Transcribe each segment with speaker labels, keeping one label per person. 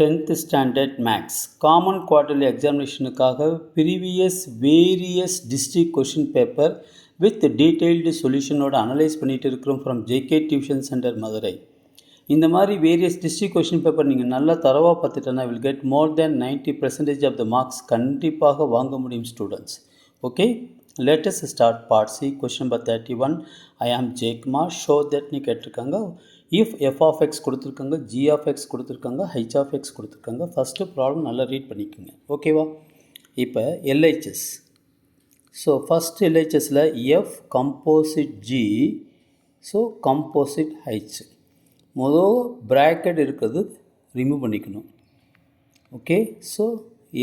Speaker 1: 10th standard maths common quarterly எக்ஸாமினேஷனுக்காக previous various district question paper with detailed சொல்யூஷனோட analyse பண்ணிகிட்டு இருக்கிறோம் from JK tuition centre Madurai. இந்த மாதிரி வேரியஸ் டிஸ்ட்ரிக்ட் கொஷின் பேப்பர் நீங்கள் நல்லா தரவாக பார்த்துட்டோன்னா will get more than 90% of the marks கண்டிப்பாக வாங்க முடியும் students. Okay, latest start part C. Question number 31. I am Jayakumar. Show தட்னு கேட்டிருக்காங்க. இஃப் எஃப் ஆஃப் எக்ஸ் கொடுத்துருக்காங்க, ஜி ஆஃப் எக்ஸ் கொடுத்துருக்காங்க, ஹெச் ஆஃப் எக்ஸ் கொடுத்துருக்காங்க. ஃபஸ்ட்டு ப்ராப்ளம் நல்லா ரீட் பண்ணிக்கோங்க. ஓகேவா? இப்போ எல்ஹெச்எஸ். ஸோ ஃபஸ்ட் எல்ஹெச்எஸில் f composite g, so composite h. முதல் ப்ராக்கெட் இருக்கிறது ரிமூவ் பண்ணிக்கணும். Okay, so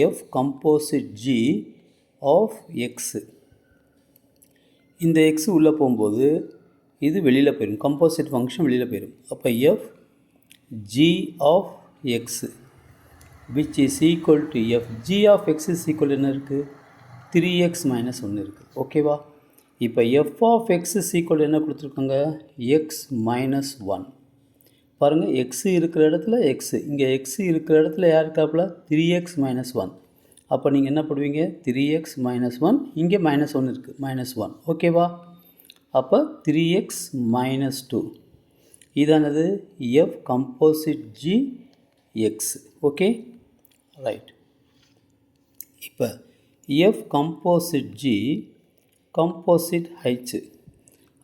Speaker 1: f composite g of x. இந்த எக்ஸு உள்ளே போகும்போது இது வெளியில் போயிடும், கம்போசிட் ஃபங்க்ஷன் வெளியில் போயிடும். அப்போ f g of x which is equal to f g of x is equal என்ன இருக்குது? 3x - 1 இருக்குது. ஓகேவா? இப்போ f of x is equal என்ன கொடுத்துருக்காங்க? X minus 1. பாருங்கள், எக்ஸு இருக்கிற இடத்துல எக்ஸு, இங்கே எக்ஸு இருக்கிற இடத்துல யார் இருக்காப்புல? 3x - 1. அப்போ நீங்கள் என்ன பண்ணுவீங்க? 3x - 1, இங்கே -1 இருக்குது, -1. ஓகேவா? அப்போ 3x - 2 இதானது f composite g x. Okay, right. இப்போ f composite g composite h.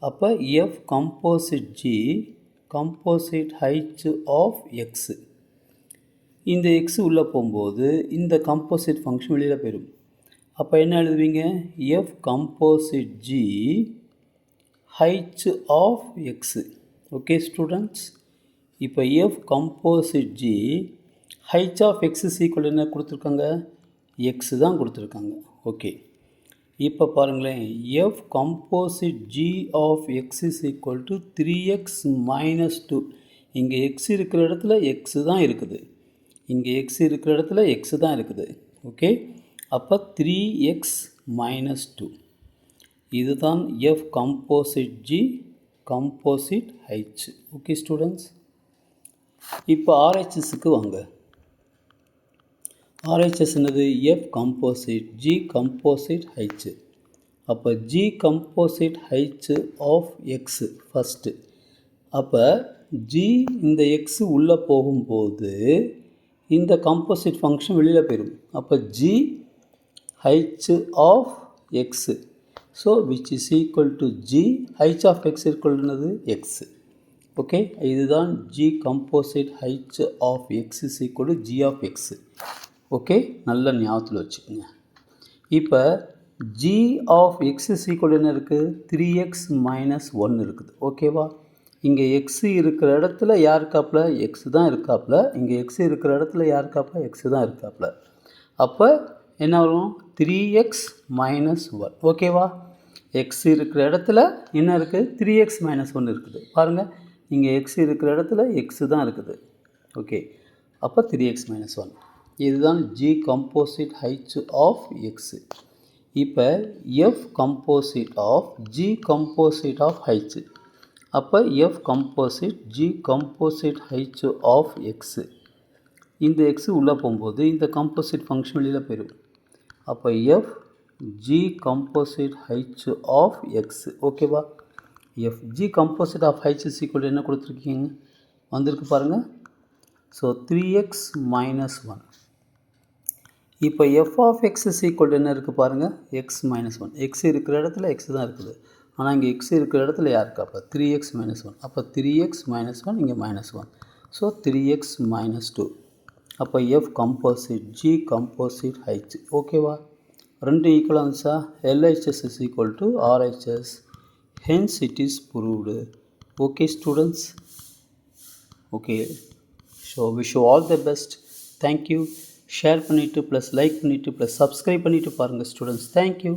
Speaker 1: அப்போ f composite g composite h of x. இந்த எக்ஸு உள்ளே போகும்போது இந்த கம்போசிட் ஃபங்க்ஷன் வெளியில் போயிடும். அப்போ என்ன எழுதுவீங்க? F composite g h of x. Okay students, இப்போ f composite g h of x is equal என்ன கொடுத்துருக்காங்க? எக்ஸு தான் கொடுத்துருக்காங்க. ஓகே, இப்போ பாருங்களேன், f composite g of x is equal to 3x - 2. இங்கே எக்ஸ் இருக்கிற இடத்துல எக்ஸு தான் இருக்குது, இங்கே எக்ஸ் இருக்கிற இடத்துல எக்ஸு தான் இருக்குது. ஓகே, அப்போ 3x - 2 இதுதான் f composite g composite h. Okay students, இப்போ ஆர்ஹெச்எஸ்க்கு வாங்க. ஆர்ஹெச்எஸ் என்னது? F composite g composite h. அப்போ g composite h of x first. அப்போ ஜி இந்த எக்ஸு உள்ளே போகும்போது இந்த கம்போசிட் ஃபங்க்ஷன் வெளியில் போயிடும். அப்போ g h of x, so which is equal to g h of x ஈக்குவல்னது எக்ஸு. ஓகே, இதுதான் g composite h of x is equal to g of x. Okay, நல்ல ஞாபகத்தில் வச்சுக்கோங்க. இப்போ g of x is equal என்ன இருக்குது? 3x - 1 இருக்குது. ஓகேவா? இங்கே எக்ஸு இருக்கிற இடத்துல யார் இருக்காப்புல? எக்ஸு தான் இருக்காப்புல. இங்கே எக்ஸு இருக்கிற இடத்துல யார் இருக்காப்புல? எக்ஸு தான் இருக்காப்புல. அப்போ என்ன வரும்? 3x - 1. ஓகேவா? எக்ஸ் இருக்கிற இடத்துல என்ன இருக்குது? 3x - 1 இருக்குது. பாருங்கள், இங்கே எக்ஸ் இருக்கிற இடத்துல எக்ஸு தான் இருக்குது. ஓகே, அப்போ 3x - 1 இதுதான் g composite h of x. இப்போ f composite of g composite of h. அப்போ f composite g composite h of x. இந்த எக்ஸு உள்ளே போகும்போது இந்த கம்போசிட் ஃபங்க்ஷன் வெளியில் போயிடும். அப்போ f g composite h of x. ஓகேவா? F g composite of h is equal என்ன கொடுத்துருக்கீங்க? வந்திருக்கு பாருங்கள். So 3x - 1. இப்போ f of x is equal என்ன இருக்குது பாருங்கள்? எக்ஸ் - 1. எக்ஸ் இருக்கிற இடத்துல எக்ஸ் தான் இருக்குது, ஆனால் இங்கே எக்ஸ் இருக்கிற இடத்துல யார் இருக்கா? அப்போ 3x - 1. அப்போ 3x - 1 இங்கே -1, ஸோ 3x - 2. அப்போ f composite g composite h. ஓகேவா? ரெண்டு ஈக்குவல் ஆன்சா? LHS is equal to RHS, hence it is proved. Okay students, okay, so wish you all the best. Thank you. Share பண்ணிவிட்டு ப்ளஸ் லைக் பண்ணிவிட்டு plus subscribe பண்ணிவிட்டு பாருங்கள் students. Thank you.